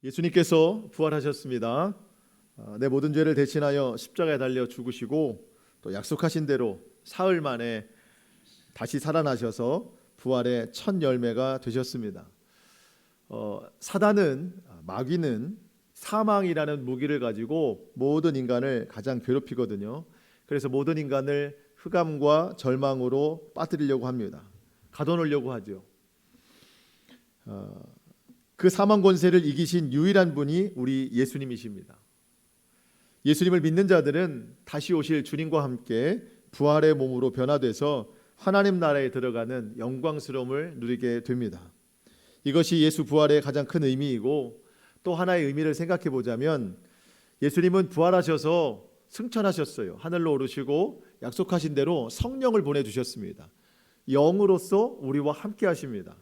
예수님께서 부활하셨습니다. 내 모든 죄를 대신하여 십자가에 달려 죽으시고 또 약속하신 대로 사흘 만에 다시 살아나셔서 부활의 첫 열매가 되셨습니다. 사단은, 마귀는 사망이라는 무기를 가지고 모든 인간을 가장 괴롭히거든요. 그래서 모든 인간을 흑암과 절망으로 빠뜨리려고 합니다. 가둬놓으려고 하죠. 그 사망 권세를 이기신 유일한 분이 우리 예수님이십니다. 예수님을 믿는 자들은 다시 오실 주님과 함께 부활의 몸으로 변화돼서 하나님 나라에 들어가는 영광스러움을 누리게 됩니다. 이것이 예수 부활의 가장 큰 의미이고, 또 하나의 의미를 생각해 보자면 예수님은 부활하셔서 승천하셨어요. 하늘로 오르시고 약속하신 대로 성령을 보내주셨습니다. 영으로서 우리와 함께 하십니다.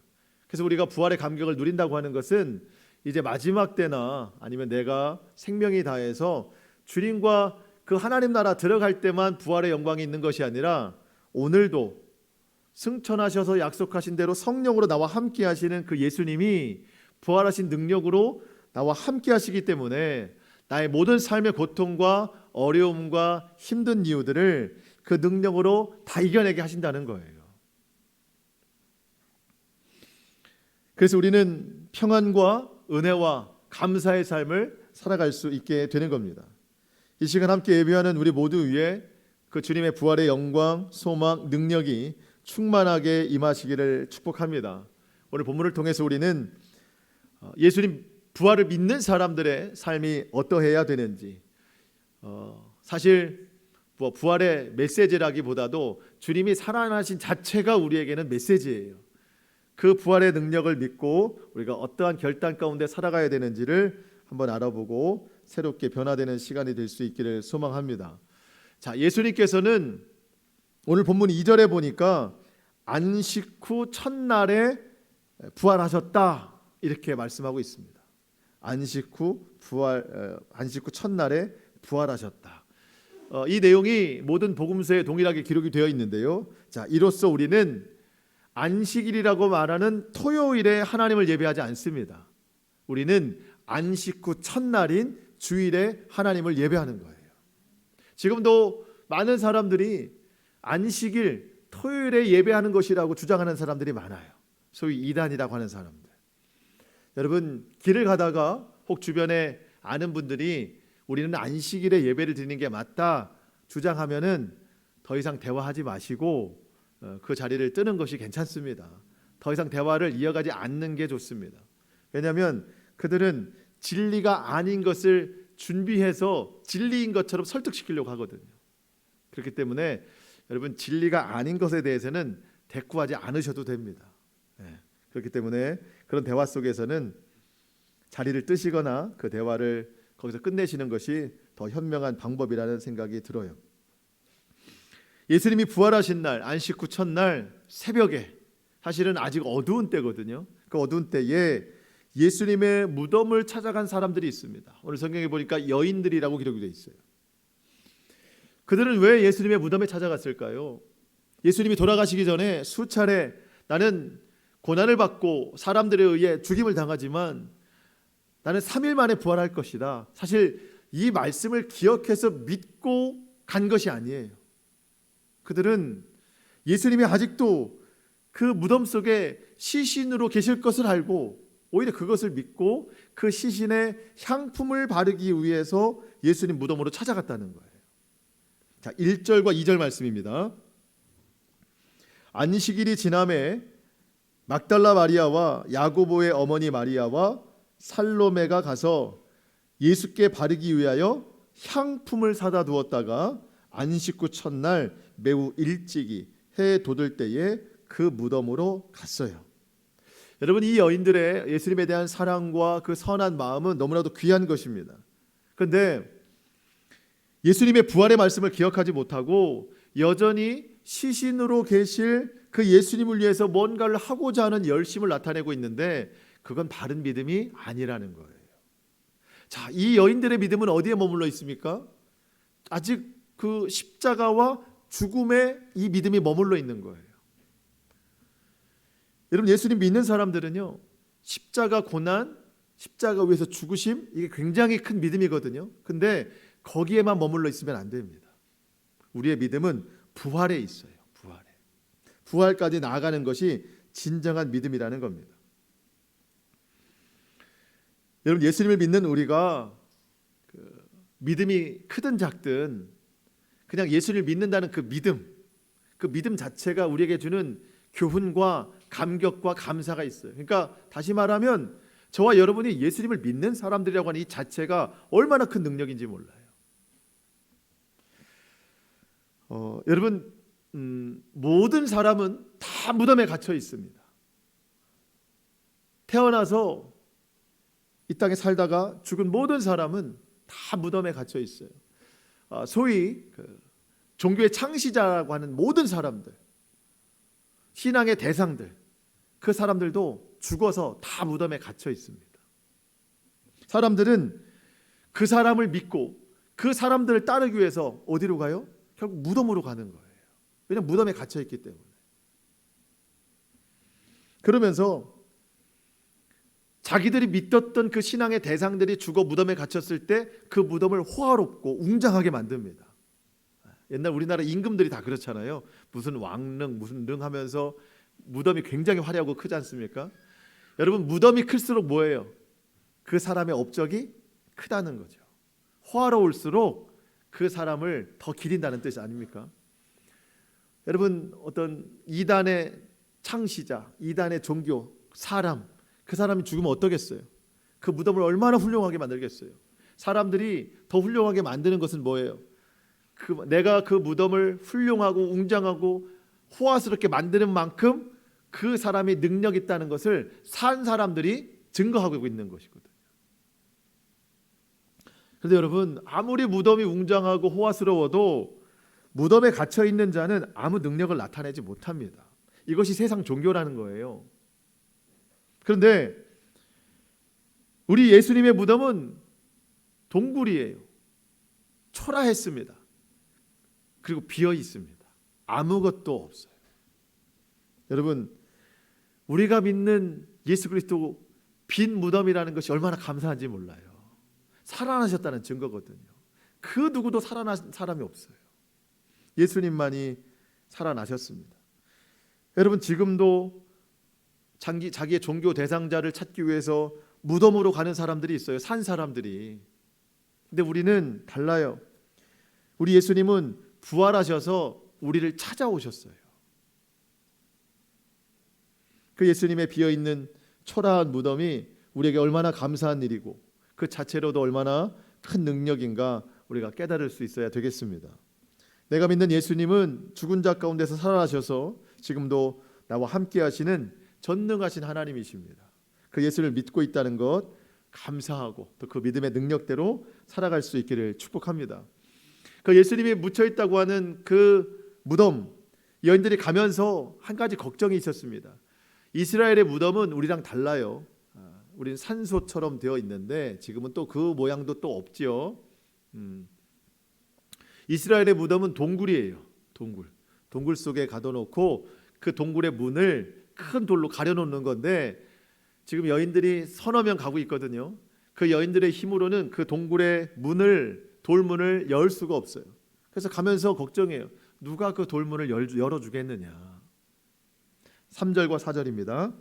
그래서 우리가 부활의 감격을 누린다고 하는 것은 이제 마지막 때나 아니면 내가 생명이 다해서 주님과 그 하나님 나라 들어갈 때만 부활의 영광이 있는 것이 아니라 오늘도 승천하셔서 약속하신 대로 성령으로 나와 함께 하시는 그 예수님이 부활하신 능력으로 나와 함께 하시기 때문에 나의 모든 삶의 고통과 어려움과 힘든 이유들을 그 능력으로 다 이겨내게 하신다는 거예요. 그래서 우리는 평안과 은혜와 감사의 삶을 살아갈 수 있게 되는 겁니다. 이 시간 함께 예배하는 우리 모두 위에 그 주님의 부활의 영광, 소망, 능력이 충만하게 임하시기를 축복합니다. 오늘 본문을 통해서 우리는 예수님 부활을 믿는 사람들의 삶이 어떠해야 되는지, 사실 부활의 메시지라기보다도 주님이 살아나신 자체가 우리에게는 메시지예요. 그 부활의 능력을 믿고 우리가 어떠한 결단 가운데 살아가야 되는지를 한번 알아보고 새롭게 변화되는 시간이 될 수 있기를 소망합니다. 자, 예수님께서는 오늘 본문 2절에 보니까 안식 후 첫날에 부활하셨다 이렇게 말씀하고 있습니다. 안식 후 첫날에 부활하셨다. 이 내용이 모든 복음서에 동일하게 기록이 되어 있는데요. 자, 이로써 우리는 안식일이라고 말하는 토요일에 하나님을 예배하지 않습니다. 우리는 안식 후 첫날인 주일에 하나님을 예배하는 거예요. 지금도 많은 사람들이 안식일, 토요일에 예배하는 것이라고 주장하는 사람들이 많아요. 소위 이단이라고 하는 사람들. 여러분, 길을 가다가 혹 주변에 아는 분들이 우리는 안식일에 예배를 드리는 게 맞다 주장하면은 더 이상 대화하지 마시고 그 자리를 뜨는 것이 괜찮습니다. 더 이상 대화를 이어가지 않는 게 좋습니다. 왜냐하면 그들은 진리가 아닌 것을 준비해서 진리인 것처럼 설득시키려고 하거든요. 그렇기 때문에 여러분, 진리가 아닌 것에 대해서는 대꾸하지 않으셔도 됩니다. 그렇기 때문에 그런 대화 속에서는 자리를 뜨시거나 그 대화를 거기서 끝내시는 것이 더 현명한 방법이라는 생각이 들어요. 예수님이 부활하신 날, 안식 후 첫날 새벽에, 사실은 아직 어두운 때거든요. 그 어두운 때에 예수님의 무덤을 찾아간 사람들이 있습니다. 오늘 성경에 보니까 여인들이라고 기록이 되어 있어요. 그들은 왜 예수님의 무덤에 찾아갔을까요? 예수님이 돌아가시기 전에 수차례 나는 고난을 받고 사람들에 의해 죽임을 당하지만 나는 3일 만에 부활할 것이다. 사실 이 말씀을 기억해서 믿고 간 것이 아니에요. 그들은 예수님이 아직도 그 무덤 속에 시신으로 계실 것을 알고 오히려 그것을 믿고 그 시신에 향품을 바르기 위해서 예수님 무덤으로 찾아갔다는 거예요. 자, 1절과 2절 말씀입니다. 안식일이 지남에 막달라 마리아와 야고보의 어머니 마리아와 살로메가 가서 예수께 바르기 위하여 향품을 사다 두었다가 안식 후 첫날 매우 일찍이 해 돋을 때에 그 무덤으로 갔어요. 여러분, 이 여인들의 예수님에 대한 사랑과 그 선한 마음은 너무나도 귀한 것입니다. 그런데 예수님의 부활의 말씀을 기억하지 못하고 여전히 시신으로 계실 그 예수님을 위해서 뭔가를 하고자 하는 열심을 나타내고 있는데 그건 바른 믿음이 아니라는 거예요. 자, 이 여인들의 믿음은 어디에 머물러 있습니까? 아직 그 십자가와 죽음에 이 믿음이 머물러 있는 거예요. 여러분, 예수님 믿는 사람들은요, 십자가 고난, 십자가 위에서 죽으심, 이게 굉장히 큰 믿음이거든요. 근데 거기에만 머물러 있으면 안 됩니다. 우리의 믿음은 부활에 있어요. 부활까지 나아가는 것이 진정한 믿음이라는 겁니다. 여러분, 예수님을 믿는 우리가 믿음이 크든 작든 그냥 예수를 믿는다는 그 믿음 자체가 우리에게 주는 교훈과 감격과 감사가 있어요. 그러니까 다시 말하면 저와 여러분이 예수님을 믿는 사람들이라고 하는 이 자체가 얼마나 큰 능력인지 몰라요. 여러분, 모든 사람은 다 무덤에 갇혀 있습니다. 태어나서 이 땅에 살다가 죽은 모든 사람은 다 무덤에 갇혀 있어요. 소위 종교의 창시자라고 하는 모든 사람들, 신앙의 대상들, 그 사람들도 죽어서 다 무덤에 갇혀 있습니다. 사람들은 그 사람을 믿고 그 사람들을 따르기 위해서 어디로 가요? 결국 무덤으로 가는 거예요. 왜냐하면 무덤에 갇혀 있기 때문에. 그러면서 자기들이 믿었던 그 신앙의 대상들이 죽어 무덤에 갇혔을 때 그 무덤을 호화롭고 웅장하게 만듭니다. 옛날 우리나라 임금들이 다 그렇잖아요. 무슨 왕릉 무슨 릉 하면서 무덤이 굉장히 화려하고 크지 않습니까? 여러분, 무덤이 클수록 뭐예요? 그 사람의 업적이 크다는 거죠. 호화로울수록 그 사람을 더 기린다는 뜻이 아닙니까? 여러분, 어떤 이단의 창시자, 이단의 종교, 사람, 그 사람이 죽으면 어떠겠어요? 그 무덤을 얼마나 훌륭하게 만들겠어요? 사람들이 더 훌륭하게 만드는 것은 뭐예요? 내가 그 무덤을 훌륭하고 웅장하고 호화스럽게 만드는 만큼 그 사람이 능력 있다는 것을 산 사람들이 증거하고 있는 것이거든요. 그런데 여러분, 아무리 무덤이 웅장하고 호화스러워도 무덤에 갇혀 있는 자는 아무 능력을 나타내지 못합니다. 이것이 세상 종교라는 거예요. 그런데 우리 예수님의 무덤은 동굴이에요. 초라했습니다. 그리고 비어 있습니다. 아무것도 없어요. 여러분, 우리가 믿는 예수 그리스도 빈 무덤이라는 것이 얼마나 감사한지 몰라요. 살아나셨다는 증거거든요. 그 누구도 살아난 사람이 없어요. 예수님만이 살아나셨습니다. 여러분, 지금도 자기의 종교 대상자를 찾기 위해서 무덤으로 가는 사람들이 있어요. 산 사람들이. 근데 우리는 달라요. 우리 예수님은 부활하셔서 우리를 찾아오셨어요. 그 예수님의 비어있는 초라한 무덤이 우리에게 얼마나 감사한 일이고 그 자체로도 얼마나 큰 능력인가 우리가 깨달을 수 있어야 되겠습니다. 내가 믿는 예수님은 죽은 자 가운데서 살아나셔서 지금도 나와 함께 하시는 전능하신 하나님이십니다. 그 예수를 믿고 있다는 것 감사하고 또 그 믿음의 능력대로 살아갈 수 있기를 축복합니다. 그 예수님이 묻혀 있다고 하는 그 무덤, 여인들이 가면서 한 가지 걱정이 있었습니다. 이스라엘의 무덤은 우리랑 달라요. 우리는 산소처럼 되어 있는데 지금은 또 그 모양도 또 없죠. 이스라엘의 무덤은 동굴이에요. 동굴 속에 가둬놓고 그 동굴의 문을 큰 돌로 가려놓는 건데 지금 여인들이 서너 명 가고 있거든요. 그 여인들의 힘으로는 그 동굴의 돌문을 열 수가 없어요. 그래서 가면서 걱정해요. 누가 그 돌문을 열어주겠느냐. 3절과 4절입니다.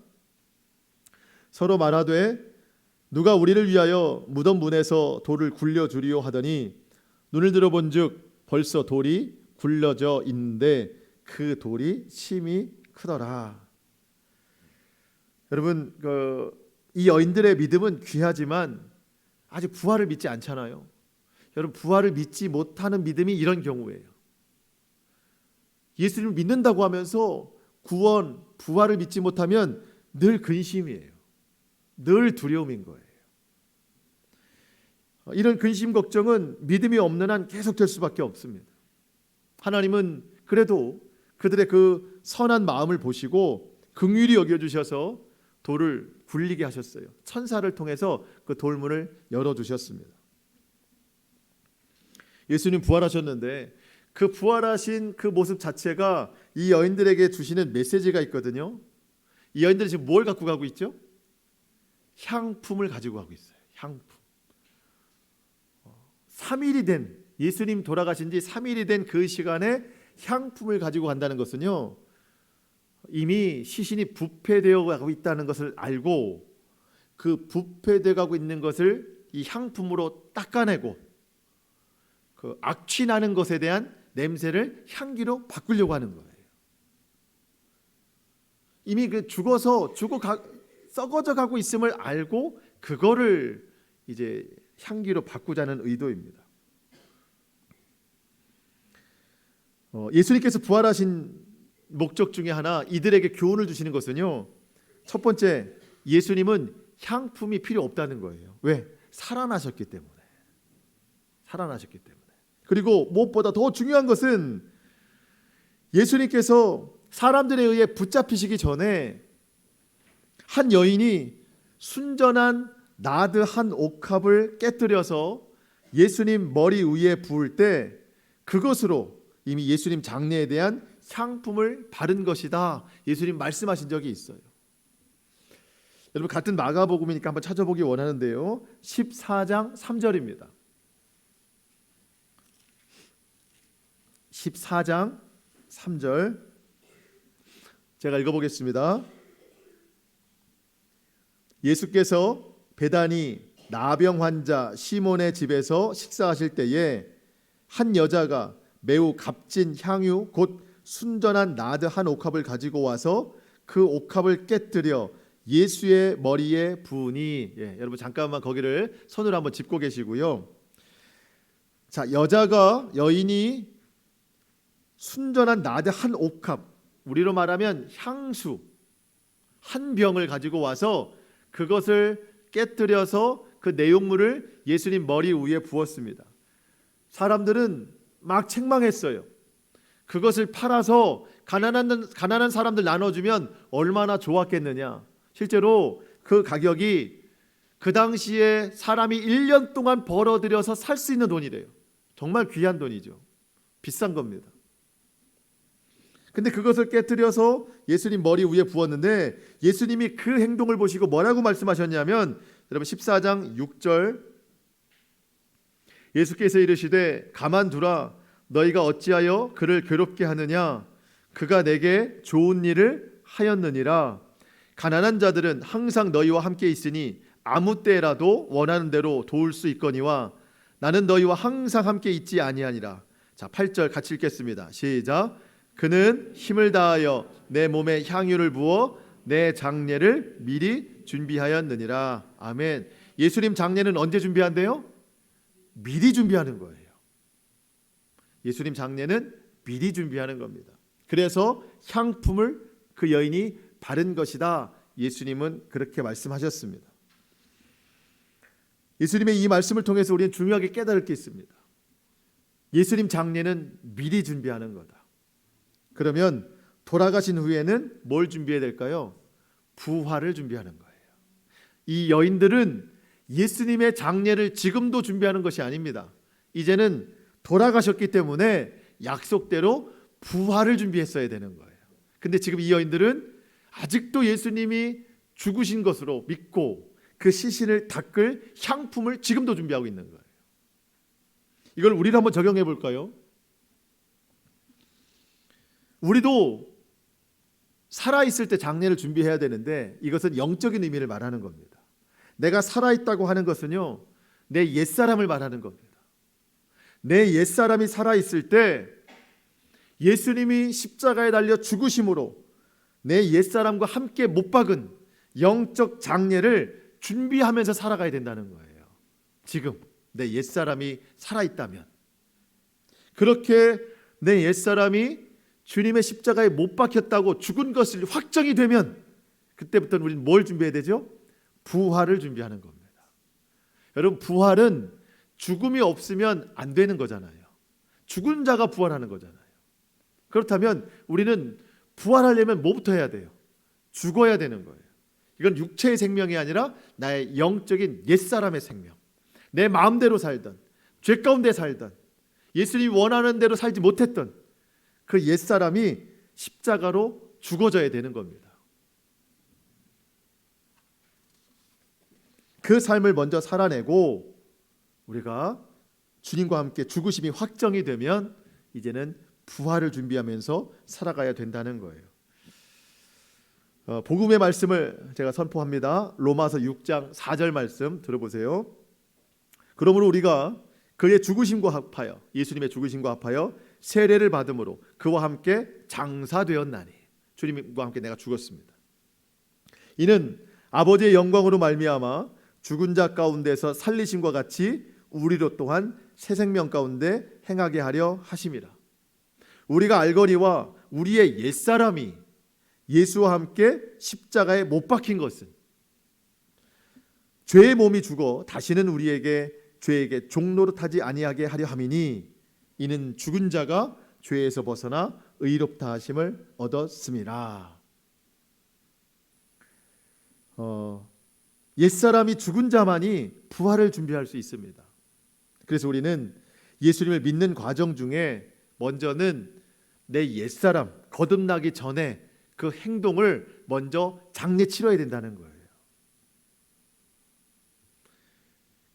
서로 말하되 누가 우리를 위하여 무덤 문에서 돌을 굴려주리요 하더니 눈을 들어본즉 벌써 돌이 굴려져 있는데 그 돌이 심히 크더라. 여러분, 이 여인들의 믿음은 귀하지만 아직 부활을 믿지 않잖아요. 여러분, 부활을 믿지 못하는 믿음이 이런 경우예요. 예수님을 믿는다고 하면서 구원, 부활을 믿지 못하면 늘 근심이에요. 늘 두려움인 거예요. 이런 근심 걱정은 믿음이 없는 한 계속될 수밖에 없습니다. 하나님은 그래도 그들의 그 선한 마음을 보시고 긍휼히 여겨주셔서 돌을 굴리게 하셨어요. 천사를 통해서 그 돌문을 열어주셨습니다. 예수님 부활하셨는데 그 부활하신 그 모습 자체가 이 여인들에게 주시는 메시지가 있거든요. 이 여인들이 지금 뭘 갖고 가고 있죠? 향품을 가지고 가고 있어요. 향품. 3일이 된, 예수님 돌아가신 지 3일이 된 그 시간에 향품을 가지고 간다는 것은요, 이미 시신이 부패되어 가고 있다는 것을 알고 그 부패되어 가고 있는 것을 이 향품으로 닦아내고 그 악취 나는 것에 대한 냄새를 향기로 바꾸려고 하는 거예요. 이미 그 썩어져 가고 있음을 알고 그거를 이제 향기로 바꾸자는 의도입니다. 예수님께서 부활하신 목적 중에 하나, 이들에게 교훈을 주시는 것은요, 첫 번째, 예수님은 향품이 필요 없다는 거예요. 왜? 살아나셨기 때문에. 살아나셨기 때문에. 그리고 무엇보다 더 중요한 것은 예수님께서 사람들에 의해 붙잡히시기 전에 한 여인이 순전한 나드 한 옥합을 깨뜨려서 예수님 머리 위에 부을 때 그것으로 이미 예수님 장례에 대한 향품을 바른 것이다, 예수님 말씀하신 적이 있어요. 여러분, 같은 마가복음이니까 한번 찾아보기 원하는데요, 14장 3절입니다. 14장 3절 제가 읽어보겠습니다. 예수께서 베다니 나병 환자 시몬의 집에서 식사하실 때에 한 여자가 매우 값진 향유 곧 순전한 나드 한 옥합을 가지고 와서 그 옥합을 깨뜨려 예수의 머리에 부으니, 여러분 잠깐만 거기를 손으로 한번 짚고 계시고요. 자, 여인이 순전한 나드 한 옥합, 우리로 말하면 향수 한 병을 가지고 와서 그것을 깨뜨려서 그 내용물을 예수님 머리 위에 부었습니다. 사람들은 막 책망했어요. 그것을 팔아서 가난한 사람들 나눠주면 얼마나 좋았겠느냐. 실제로 그 가격이 그 당시에 사람이 1년 동안 벌어들여서 살 수 있는 돈이래요. 정말 귀한 돈이죠. 비싼 겁니다. 근데 그것을 깨뜨려서 예수님 머리 위에 부었는데 예수님이 그 행동을 보시고 뭐라고 말씀하셨냐면, 여러분 14장 6절, 예수께서 이르시되 가만두라, 너희가 어찌하여 그를 괴롭게 하느냐, 그가 내게 좋은 일을 하였느니라. 가난한 자들은 항상 너희와 함께 있으니 아무 때라도 원하는 대로 도울 수 있거니와 나는 너희와 항상 함께 있지 아니하니라. 자, 8절 같이 읽겠습니다. 시작. 그는 힘을 다하여 내 몸에 향유를 부어 내 장례를 미리 준비하였느니라. 아멘. 예수님 장례는 언제 준비한대요? 미리 준비하는 거예요. 예수님 장례는 미리 준비하는 겁니다. 그래서 향품을 그 여인이 바른 것이다, 예수님은 그렇게 말씀하셨습니다. 예수님의 이 말씀을 통해서 우리는 중요하게 깨달을 게 있습니다. 예수님 장례는 미리 준비하는 거다. 그러면 돌아가신 후에는 뭘 준비해야 될까요? 부활을 준비하는 거예요. 이 여인들은 예수님의 장례를 지금도 준비하는 것이 아닙니다. 이제는 돌아가셨기 때문에 약속대로 부활을 준비했어야 되는 거예요. 근데 지금 이 여인들은 아직도 예수님이 죽으신 것으로 믿고 그 시신을 닦을 향품을 지금도 준비하고 있는 거예요. 이걸 우리도 한번 적용해 볼까요? 우리도 살아있을 때 장례를 준비해야 되는데 이것은 영적인 의미를 말하는 겁니다. 내가 살아있다고 하는 것은요, 내 옛사람을 말하는 겁니다. 내 옛사람이 살아있을 때 예수님이 십자가에 달려 죽으심으로 내 옛사람과 함께 못 박은 영적 장례를 준비하면서 살아가야 된다는 거예요. 지금 내 옛사람이 살아있다면, 그렇게 내 옛사람이 주님의 십자가에 못 박혔다고 죽은 것을 확정이 되면 그때부터는 우리는 뭘 준비해야 되죠? 부활을 준비하는 겁니다. 여러분, 부활은 죽음이 없으면 안 되는 거잖아요. 죽은 자가 부활하는 거잖아요. 그렇다면 우리는 부활하려면 뭐부터 해야 돼요? 죽어야 되는 거예요. 이건 육체의 생명이 아니라 나의 영적인 옛사람의 생명, 내 마음대로 살던, 죄 가운데 살던, 예수님이 원하는 대로 살지 못했던 그 옛사람이 십자가로 죽어져야 되는 겁니다. 그 삶을 먼저 살아내고 우리가 주님과 함께 죽으심이 확정이 되면 이제는 부활을 준비하면서 살아가야 된다는 거예요. 복음의 말씀을 제가 선포합니다. 로마서 6장 4절 말씀 들어보세요. 그러므로 우리가 그의 죽으심과 합하여, 예수님의 죽으심과 합하여 세례를 받음으로 그와 함께 장사되었나니, 주님과 함께 내가 죽었습니다. 이는 아버지의 영광으로 말미암아 죽은 자 가운데서 살리심과 같이 우리로 또한 새 생명 가운데 행하게 하려 하심이라. 우리가 알거니와 우리의 옛사람이 예수와 함께 십자가에 못 박힌 것은 죄의 몸이 죽어 다시는 우리에게 죄에게 종노릇하지 아니하게 하려 함이니, 이는 죽은 자가 죄에서 벗어나 의롭다 하심을 얻었음이라. 옛사람이 죽은 자만이 부활을 준비할 수 있습니다. 그래서 우리는 예수님을 믿는 과정 중에 먼저는 내 옛사람 거듭나기 전에 그 행동을 먼저 장례 치러야 된다는 거예요.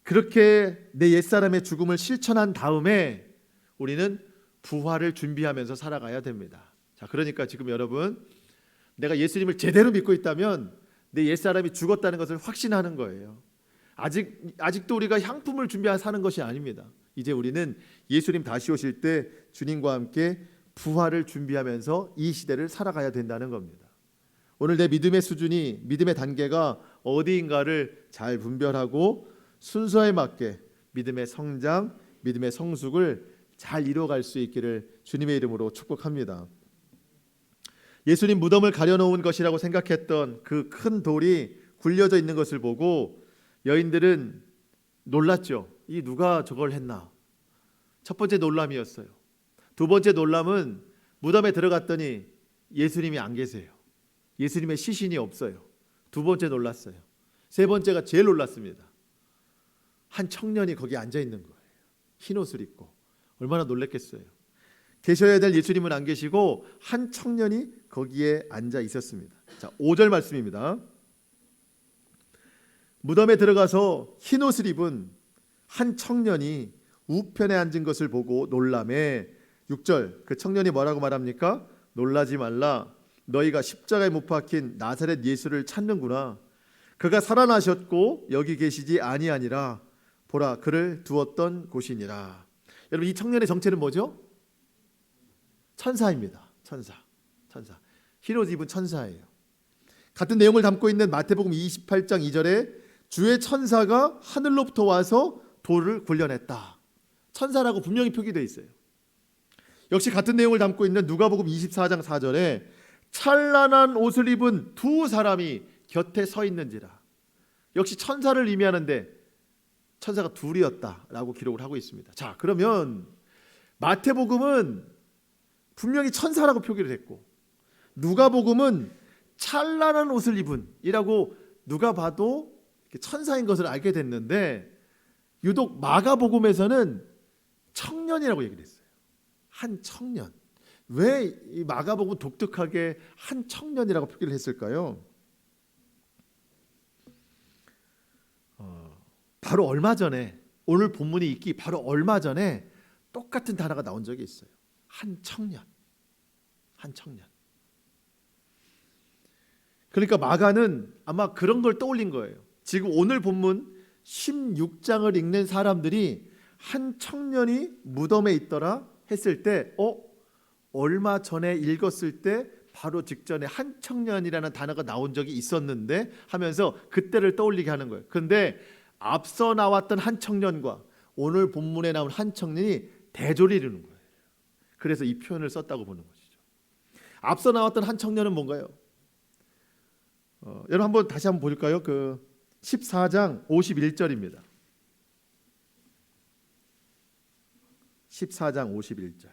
그렇게 내 옛사람의 죽음을 실천한 다음에 우리는 부활을 준비하면서 살아가야 됩니다. 자, 그러니까 지금 여러분, 내가 예수님을 제대로 믿고 있다면 내 옛사람이 죽었다는 것을 확신하는 거예요. 아직도 우리가 향품을 준비하여 사는 것이 아닙니다. 이제 우리는 예수님 다시 오실 때 주님과 함께 부활을 준비하면서 이 시대를 살아가야 된다는 겁니다. 오늘 내 믿음의 수준이, 믿음의 단계가 어디인가를 잘 분별하고 순서에 맞게 믿음의 성장, 믿음의 성숙을 잘 이루어갈 수 있기를 주님의 이름으로 축복합니다. 예수님 무덤을 가려놓은 것이라고 생각했던 그 큰 돌이 굴려져 있는 것을 보고 여인들은 놀랐죠. 이 누가 저걸 했나? 첫 번째 놀람이었어요. 두 번째 놀람은 무덤에 들어갔더니 예수님이 안 계세요. 예수님의 시신이 없어요. 두 번째 놀랐어요. 세 번째가 제일 놀랐습니다. 한 청년이 거기 앉아 있는 거예요. 흰 옷을 입고. 얼마나 놀랐겠어요. 계셔야 될 예수님은 안 계시고 한 청년이 거기에 앉아 있었습니다. 자, 5절 말씀입니다. 무덤에 들어가서 흰 옷을 입은 한 청년이 우편에 앉은 것을 보고 놀라매. 6절, 그 청년이 뭐라고 말합니까? 놀라지 말라. 너희가 십자가에 못 박힌 나사렛 예수를 찾는구나. 그가 살아나셨고 여기 계시지 아니하니라. 보라, 그를 두었던 곳이니라. 여러분, 이 청년의 정체는 뭐죠? 천사입니다. 천사. 흰 옷 입은 천사예요. 같은 내용을 담고 있는 마태복음 28장 2절에 주의 천사가 하늘로부터 와서 돌을 굴려냈다. 천사라고 분명히 표기되어 있어요. 역시 같은 내용을 담고 있는 누가복음 24장 4절에 찬란한 옷을 입은 두 사람이 곁에 서 있는지라. 역시 천사를 의미하는데 천사가 둘이었다라고 기록을 하고 있습니다. 자, 그러면 마태복음은 분명히 천사라고 표기를 했고 누가복음은 찬란한 옷을 입은 이라고 누가 봐도 천사인 것을 알게 됐는데 유독 마가복음에서는 청년이라고 얘기를 했어요. 한 청년. 왜 이 마가복음 독특하게 한 청년이라고 표기를 했을까요? 바로 얼마 전에, 오늘 본문이 있기 바로 얼마 전에 똑같은 단어가 나온 적이 있어요. 한 청년. 그러니까 마가는 아마 그런 걸 떠올린 거예요. 지금 오늘 본문 16장을 읽는 사람들이 한 청년이 무덤에 있더라 했을 때 얼마 전에 읽었을 때 바로 직전에 한 청년이라는 단어가 나온 적이 있었는데 하면서 그때를 떠올리게 하는 거예요. 그런데 앞서 나왔던 한 청년과 오늘 본문에 나온 한 청년이 대조를 이루는 거예요. 그래서 이 표현을 썼다고 보는 것이죠. 앞서 나왔던 한 청년은 뭔가요? 여러분 한번 다시 한번 볼까요? 그 14장 51절입니다. 14장 51절.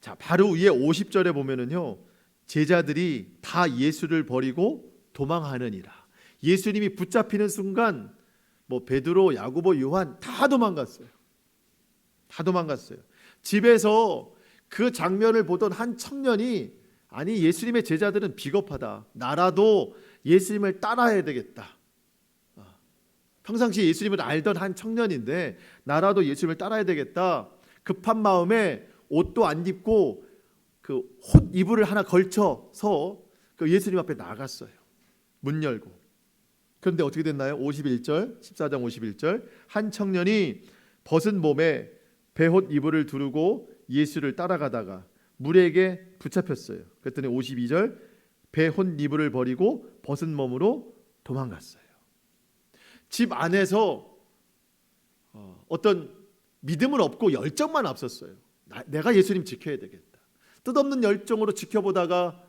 자, 바로 위에 50절에 보면은요, 제자들이 다 예수를 버리고 도망하느니라. 예수님이 붙잡히는 순간 베드로, 야고보, 요한 다 도망갔어요. 집에서 그 장면을 보던 한 청년이 아니 예수님의 제자들은 비겁하다. 나라도 예수님을 따라야 되겠다. 평상시에 예수님을 알던 한 청년인데 나라도 예수님을 따라야 되겠다. 급한 마음에 옷도 안 입고 그 옷 이불을 하나 걸쳐서 그 예수님 앞에 나갔어요. 문 열고. 그런데 어떻게 됐나요? 51절, 14장 51절. 한 청년이 벗은 몸에 베옷 이불을 두르고 예수를 따라가다가 물에게 붙잡혔어요. 그랬더니 52절, 베옷 이불을 버리고 벗은 몸으로 도망갔어요. 집 안에서 어떤 믿음은 없고 열정만 앞섰어요. 내가 예수님 지켜야 되겠다. 뜻없는 열정으로 지켜보다가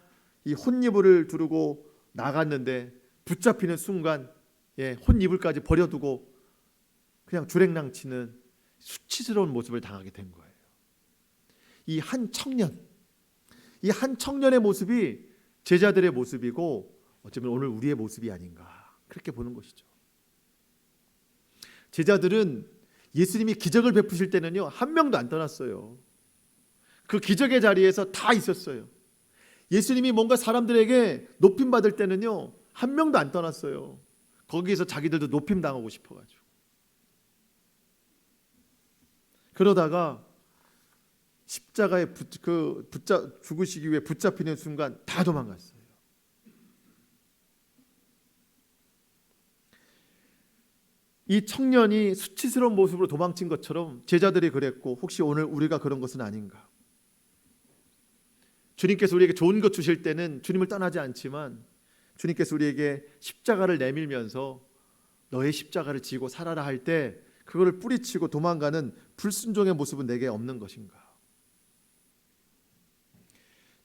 이 혼이불을 두르고 나갔는데 붙잡히는 순간 혼이불까지 버려두고 그냥 주랭랑치는 수치스러운 모습을 당하게 된 거예요. 이 한 청년의 모습이 제자들의 모습이고 어쩌면 오늘 우리의 모습이 아닌가 그렇게 보는 것이죠. 제자들은 예수님이 기적을 베푸실 때는요 한 명도 안 떠났어요. 그 기적의 자리에서 다 있었어요. 예수님이 뭔가 사람들에게 높임 받을 때는요 한 명도 안 떠났어요. 거기에서 자기들도 높임 당하고 싶어가지고. 그러다가 십자가에 죽으시기 위해 붙잡히는 순간 다 도망갔어요. 이 청년이 수치스러운 모습으로 도망친 것처럼 제자들이 그랬고 혹시 오늘 우리가 그런 것은 아닌가? 주님께서 우리에게 좋은 것 주실 때는 주님을 떠나지 않지만 주님께서 우리에게 십자가를 내밀면서 너의 십자가를 지고 살아라 할 때 그거를 뿌리치고 도망가는 불순종의 모습은 내게 없는 것인가?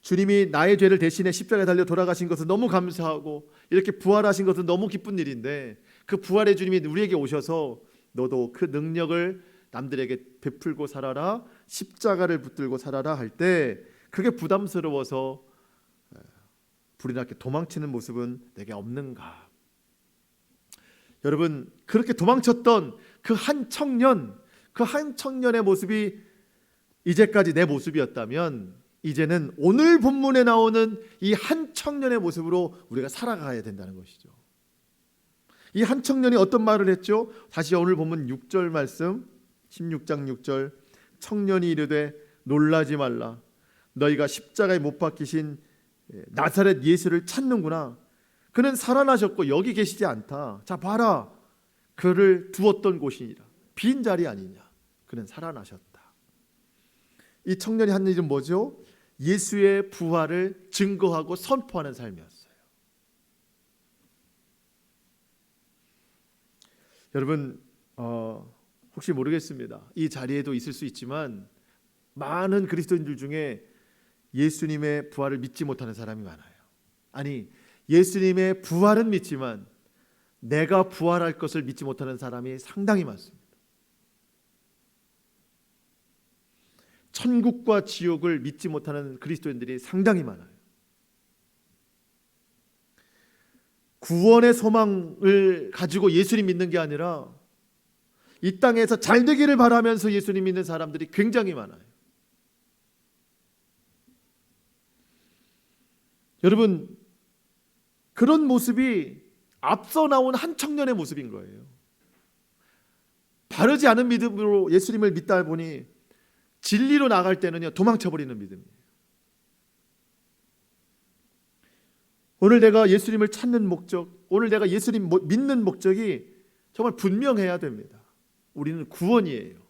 주님이 나의 죄를 대신해 십자가에 달려 돌아가신 것은 너무 감사하고 이렇게 부활하신 것은 너무 기쁜 일인데 그 부활의 주님이 우리에게 오셔서 너도 그 능력을 남들에게 베풀고 살아라, 십자가를 붙들고 살아라 할 때 그게 부담스러워서 불이 나게 도망치는 모습은 내게 없는가? 여러분 그렇게 도망쳤던 그 한 청년의 모습이 이제까지 내 모습이었다면 이제는 오늘 본문에 나오는 이 한 청년의 모습으로 우리가 살아가야 된다는 것이죠. 이 한 청년이 어떤 말을 했죠? 다시 오늘 본문 6절 말씀 16장 6절 청년이 이르되 놀라지 말라 너희가 십자가에 못 박히신 나사렛 예수를 찾는구나. 그는 살아나셨고 여기 계시지 않다. 자 봐라 그를 두었던 곳이니라. 빈자리 아니냐. 그는 살아나셨다. 이 청년이 한 일은 뭐죠? 예수의 부활을 증거하고 선포하는 삶이었어요. 여러분 혹시 모르겠습니다. 이 자리에도 있을 수 있지만 많은 그리스도인들 중에 예수님의 부활을 믿지 못하는 사람이 많아요. 아니 예수님의 부활은 믿지만 내가 부활할 것을 믿지 못하는 사람이 상당히 많습니다. 천국과 지옥을 믿지 못하는 그리스도인들이 상당히 많아요. 구원의 소망을 가지고 예수님 믿는 게 아니라 이 땅에서 잘 되기를 바라면서 예수님 믿는 사람들이 굉장히 많아요. 여러분 그런 모습이 앞서 나온 한 청년의 모습인 거예요. 바르지 않은 믿음으로 예수님을 믿다 보니 진리로 나갈 때는요 도망쳐버리는 믿음이에요. 오늘 내가 예수님을 찾는 목적, 오늘 내가 예수님 믿는 목적이 정말 분명해야 됩니다. 우리는 구원이에요.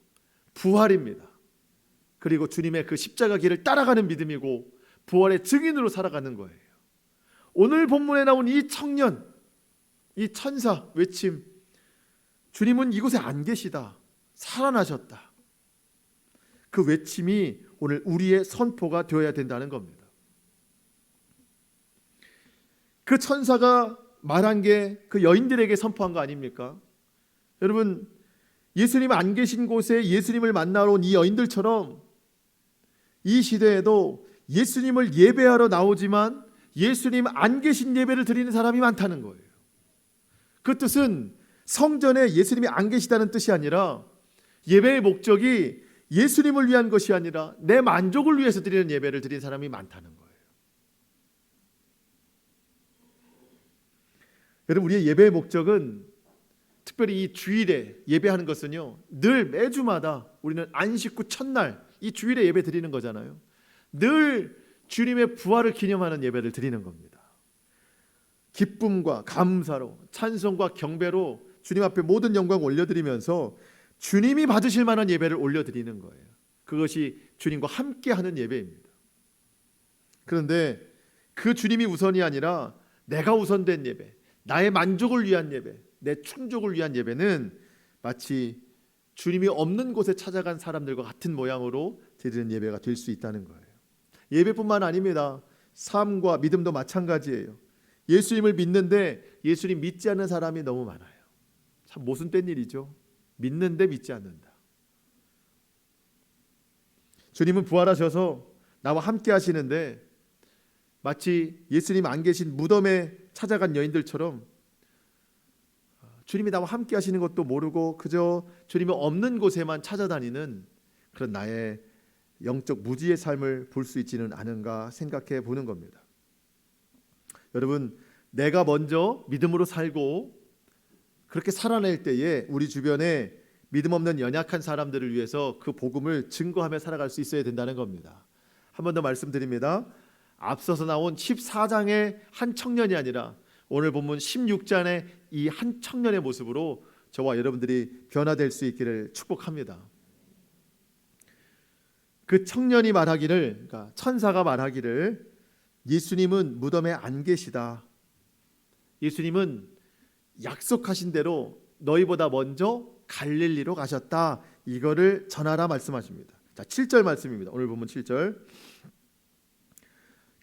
부활입니다. 그리고 주님의 그 십자가 길을 따라가는 믿음이고 부활의 증인으로 살아가는 거예요. 오늘 본문에 나온 이 청년, 이 천사 외침, 주님은 이곳에 안 계시다, 살아나셨다. 그 외침이 오늘 우리의 선포가 되어야 된다는 겁니다. 그 천사가 말한 게 그 여인들에게 선포한 거 아닙니까? 여러분 예수님 안 계신 곳에 예수님을 만나러 온 이 여인들처럼 이 시대에도 예수님을 예배하러 나오지만 예수님 안 계신 예배를 드리는 사람이 많다는 거예요. 그 뜻은 성전에 예수님이 안 계시다는 뜻이 아니라 예배의 목적이 예수님을 위한 것이 아니라 내 만족을 위해서 드리는 예배를 드리는 사람이 많다는 거예요. 여러분 우리의 예배의 목적은 특별히 이 주일에 예배하는 것은요, 늘 매주마다 우리는 안식 후 첫날 이 주일에 예배 드리는 거잖아요. 늘 주님의 부활을 기념하는 예배를 드리는 겁니다. 기쁨과 감사로, 찬송과 경배로 주님 앞에 모든 영광 올려드리면서 주님이 받으실 만한 예배를 올려드리는 거예요. 그것이 주님과 함께하는 예배입니다. 그런데 그 주님이 우선이 아니라 내가 우선된 예배, 나의 만족을 위한 예배, 내 충족을 위한 예배는 마치 주님이 없는 곳에 찾아간 사람들과 같은 모양으로 드리는 예배가 될 수 있다는 거예요. 예배뿐만 아닙니다. 삶과 믿음도 마찬가지예요. 예수님을 믿는데 예수님 믿지 않는 사람이 너무 많아요. 참 모순된 일이죠. 믿는데 믿지 않는다. 주님은 부활하셔서 나와 함께 하시는데 마치 예수님 안 계신 무덤에 찾아간 여인들처럼 주님이 나와 함께 하시는 것도 모르고 그저 주님이 없는 곳에만 찾아다니는 그런 나의 영적 무지의 삶을 볼 수 있지는 않은가 생각해 보는 겁니다. 여러분, 내가 먼저 믿음으로 살고 그렇게 살아낼 때에 우리 주변에 믿음 없는 연약한 사람들을 위해서 그 복음을 증거하며 살아갈 수 있어야 된다는 겁니다. 한 번 더 말씀드립니다. 앞서서 나온 14장의 한 청년이 아니라 오늘 본문 16장의 이 한 청년의 모습으로 저와 여러분들이 변화될 수 있기를 축복합니다. 그 청년이 말하기를, 그러니까 천사가 말하기를 예수님은 무덤에 안 계시다. 예수님은 약속하신 대로 너희보다 먼저 갈릴리로 가셨다. 이거를 전하라 말씀하십니다. 자, 7절 말씀입니다. 오늘 본문 7절.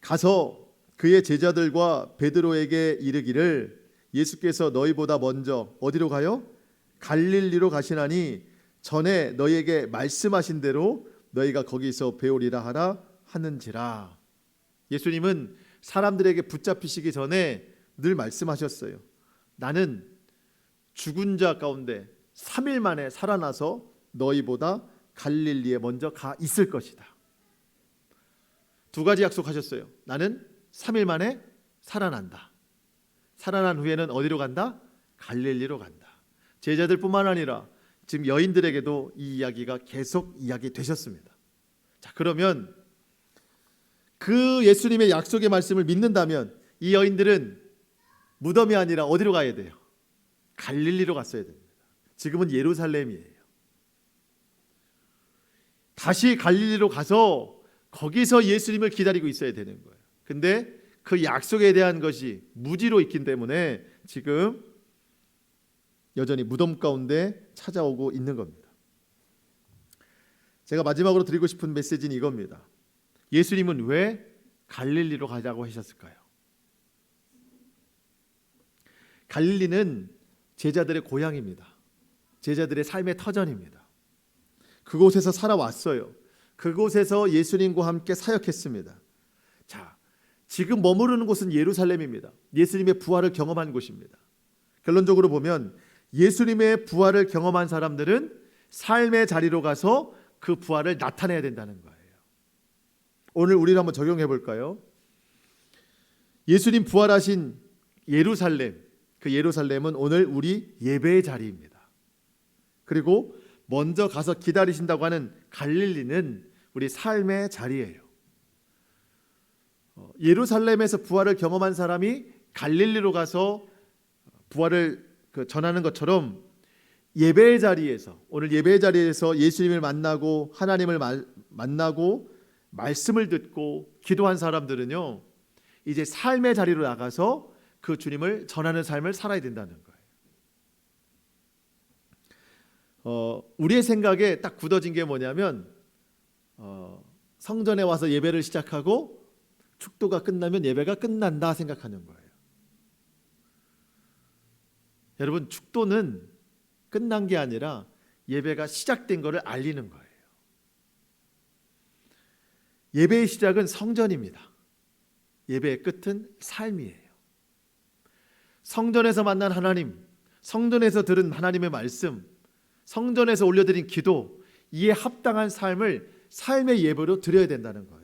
가서 그의 제자들과 베드로에게 이르기를 예수께서 너희보다 먼저 어디로 가요? 갈릴리로 가시나니 전에 너희에게 말씀하신 대로 너희가 거기서 배우리라 하라 하는지라. 예수님은 사람들에게 붙잡히시기 전에 늘 말씀하셨어요. 나는 죽은 자 가운데 3일 만에 살아나서 너희보다 갈릴리에 먼저 가 있을 것이다. 두 가지 약속하셨어요. 나는 3일 만에 살아난다. 살아난 후에는 어디로 간다? 갈릴리로 간다. 제자들뿐만 아니라 지금 여인들에게도 이 이야기가 계속 이야기되셨습니다. 자, 그러면 그 예수님의 약속의 말씀을 믿는다면 이 여인들은 무덤이 아니라 어디로 가야 돼요? 갈릴리로 갔어야 됩니다. 지금은 예루살렘이에요. 다시 갈릴리로 가서 거기서 예수님을 기다리고 있어야 되는 거예요. 근데 그 약속에 대한 것이 무지로 있기 때문에 지금 여전히 무덤 가운데 찾아오고 있는 겁니다. 제가 마지막으로 드리고 싶은 메시지는 이겁니다. 예수님은 왜 갈릴리로 가자고 하셨을까요? 갈릴리는 제자들의 고향입니다. 제자들의 삶의 터전입니다. 그곳에서 살아왔어요. 그곳에서 예수님과 함께 사역했습니다. 자, 지금 머무르는 곳은 예루살렘입니다. 예수님의 부활을 경험한 곳입니다. 결론적으로 보면 예수님의 부활을 경험한 사람들은 삶의 자리로 가서 그 부활을 나타내야 된다는 거예요. 오늘 우리를 한번 적용해 볼까요? 예수님 부활하신 예루살렘, 그 예루살렘은 오늘 우리 예배의 자리입니다. 그리고 먼저 가서 기다리신다고 하는 갈릴리는 우리 삶의 자리예요. 예루살렘에서 부활을 경험한 사람이 갈릴리로 가서 부활을 전하는 것처럼 예배의 자리에서, 오늘 예배의 자리에서 예수님을 만나고 하나님을 만나고 말씀을 듣고 기도한 사람들은요, 이제 삶의 자리로 나가서 그 주님을 전하는 삶을 살아야 된다는 거예요. 우리의 생각에 딱 굳어진 게 뭐냐면 성전에 와서 예배를 시작하고 축도가 끝나면 예배가 끝난다 생각하는 거예요. 여러분, 축도는 끝난 게 아니라 예배가 시작된 것을 알리는 거예요. 예배의 시작은 성전입니다. 예배의 끝은 삶이에요. 성전에서 만난 하나님, 성전에서 들은 하나님의 말씀, 성전에서 올려드린 기도, 이에 합당한 삶을 삶의 예배로 드려야 된다는 거예요.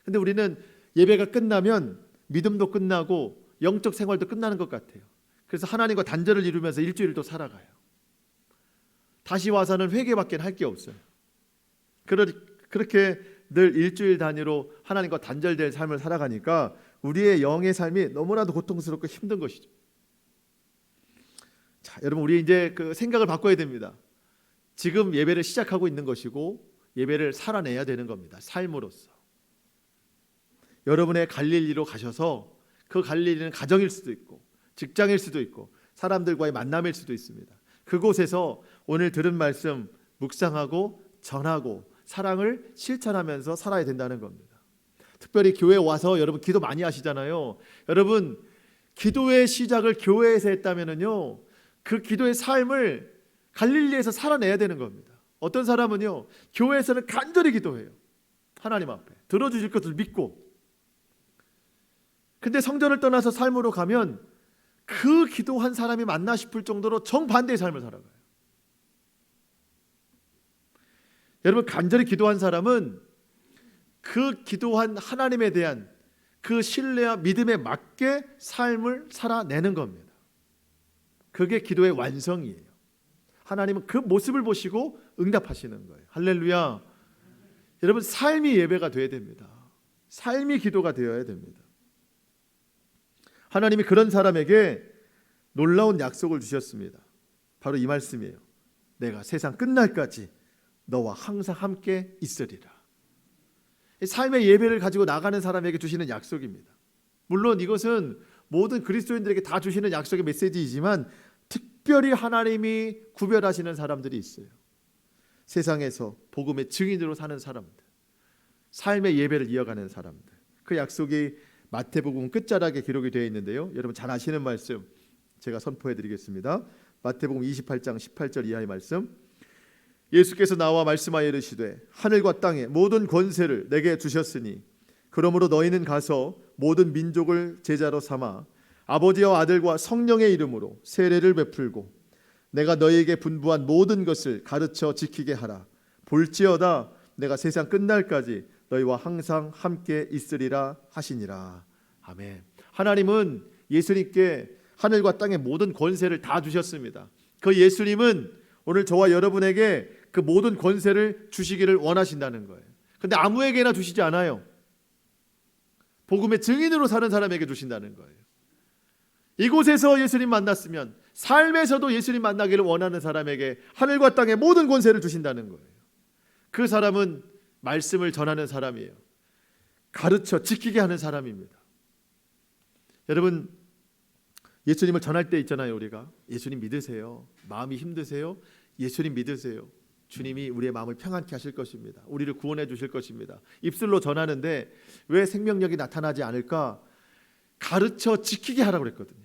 근데 우리는 예배가 끝나면 믿음도 끝나고 영적 생활도 끝나는 것 같아요. 그래서 하나님과 단절을 이루면서 일주일을 또 살아가요. 다시 와서는 회개밖에 할 게 없어요. 그렇게 늘 일주일 단위로 하나님과 단절된 삶을 살아가니까 우리의 영의 삶이 너무나도 고통스럽고 힘든 것이죠. 자, 여러분, 우리 이제 그 생각을 바꿔야 됩니다. 지금 예배를 시작하고 있는 것이고 예배를 살아내야 되는 겁니다. 삶으로서. 여러분의 갈릴리로 가셔서 그 갈릴리는 가정일 수도 있고 직장일 수도 있고 사람들과의 만남일 수도 있습니다. 그곳에서 오늘 들은 말씀 묵상하고 전하고 사랑을 실천하면서 살아야 된다는 겁니다. 특별히 교회에 와서 여러분 기도 많이 하시잖아요. 여러분 기도의 시작을 교회에서 했다면요, 그 기도의 삶을 갈릴리에서 살아내야 되는 겁니다. 어떤 사람은요, 교회에서는 간절히 기도해요. 하나님 앞에 들어주실 것을 믿고. 근데 성전을 떠나서 삶으로 가면 그 기도한 사람이 맞나 싶을 정도로 정반대의 삶을 살아가요. 여러분, 간절히 기도한 사람은 그 기도한 하나님에 대한 그 신뢰와 믿음에 맞게 삶을 살아내는 겁니다. 그게 기도의 완성이에요. 하나님은 그 모습을 보시고 응답하시는 거예요. 할렐루야. 여러분, 삶이 예배가 되어야 됩니다. 삶이 기도가 되어야 됩니다. 하나님이 그런 사람에게 놀라운 약속을 주셨습니다. 바로 이 말씀이에요. 내가 세상 끝날까지 너와 항상 함께 있으리라. 삶의 예배를 가지고 나가는 사람에게 주시는 약속입니다. 물론 이것은 모든 그리스도인들에게 다 주시는 약속의 메시지이지만 특별히 하나님이 구별하시는 사람들이 있어요. 세상에서 복음의 증인으로 사는 사람들, 삶의 예배를 이어가는 사람들. 그 약속이 마태복음 끝자락에 기록이 되어 있는데요, 여러분 잘 아시는 말씀 제가 선포해 드리겠습니다. 마태복음 28장 18절 이하의 말씀. 예수께서 나와 말씀하여 이르시되 하늘과 땅의 모든 권세를 내게 주셨으니 그러므로 너희는 가서 모든 민족을 제자로 삼아 아버지와 아들과 성령의 이름으로 세례를 베풀고 내가 너희에게 분부한 모든 것을 가르쳐 지키게 하라. 볼지어다 내가 세상 끝날까지 너희와 항상 함께 있으리라 하시니라. 아멘. 하나님은 예수님께 하늘과 땅의 모든 권세를 다 주셨습니다. 그 예수님은 오늘 저와 여러분에게 그 모든 권세를 주시기를 원하신다는 거예요. 근데 아무에게나 주시지 않아요. 복음의 증인으로 사는 사람에게 주신다는 거예요. 이곳에서 예수님 만났으면 삶에서도 예수님 만나기를 원하는 사람에게 하늘과 땅의 모든 권세를 주신다는 거예요. 그 사람은 말씀을 전하는 사람이에요. 가르쳐 지키게 하는 사람입니다. 여러분, 예수님을 전할 때 있잖아요. 우리가 예수님 믿으세요. 마음이 힘드세요? 예수님 믿으세요. 주님이 우리의 마음을 평안케 하실 것입니다. 우리를 구원해 주실 것입니다. 입술로 전하는데 왜 생명력이 나타나지 않을까? 가르쳐 지키게 하라고 그랬거든요.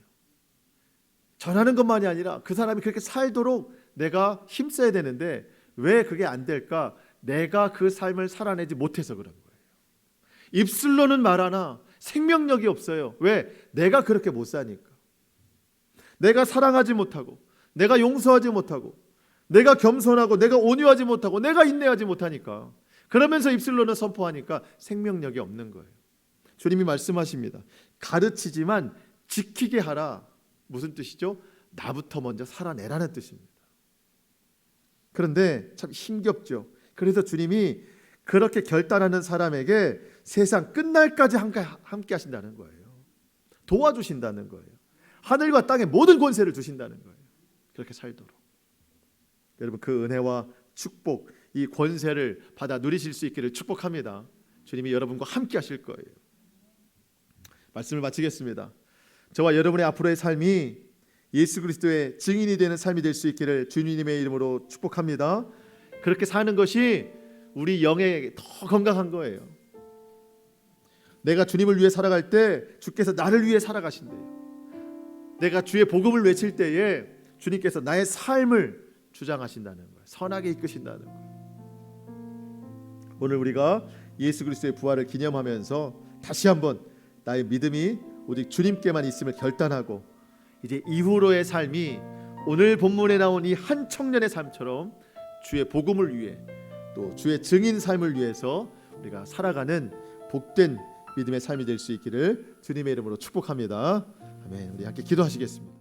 전하는 것만이 아니라 그 사람이 그렇게 살도록 내가 힘써야 되는데 왜 그게 안 될까? 내가 그 삶을 살아내지 못해서 그런 거예요. 입술로는 말하나 생명력이 없어요. 왜? 내가 그렇게 못 사니까. 내가 사랑하지 못하고, 내가 용서하지 못하고, 내가 겸손하고, 내가 온유하지 못하고, 내가 인내하지 못하니까. 그러면서 입술로는 선포하니까 생명력이 없는 거예요. 주님이 말씀하십니다. 가르치지만 지키게 하라. 무슨 뜻이죠? 나부터 먼저 살아내라는 뜻입니다. 그런데 참 힘겹죠. 그래서 주님이 그렇게 결단하는 사람에게 세상 끝날까지 함께 하신다는 거예요. 도와주신다는 거예요. 하늘과 땅의 모든 권세를 주신다는 거예요. 그렇게 살도록. 여러분, 그 은혜와 축복, 이 권세를 받아 누리실 수 있기를 축복합니다. 주님이 여러분과 함께 하실 거예요. 말씀을 마치겠습니다. 저와 여러분의 앞으로의 삶이 예수 그리스도의 증인이 되는 삶이 될 수 있기를 주님의 이름으로 축복합니다. 그렇게 사는 것이 우리 영에 더 건강한 거예요. 내가 주님을 위해 살아갈 때 주께서 나를 위해 살아가신대요. 내가 주의 복음을 외칠 때에 주님께서 나의 삶을 주장하신다는 거예요. 선하게 이끄신다는 거예요. 오늘 우리가 예수 그리스도의 부활을 기념하면서 다시 한번 나의 믿음이 오직 주님께만 있음을 결단하고 이제 이후로의 삶이 오늘 본문에 나온 이 한 청년의 삶처럼 주의 복음을 위해 또 주의 증인 삶을 위해서 우리가 살아가는 복된 믿음의 삶이 될 수 있기를 주님의 이름으로 축복합니다. 아멘. 우리 함께 기도하시겠습니다.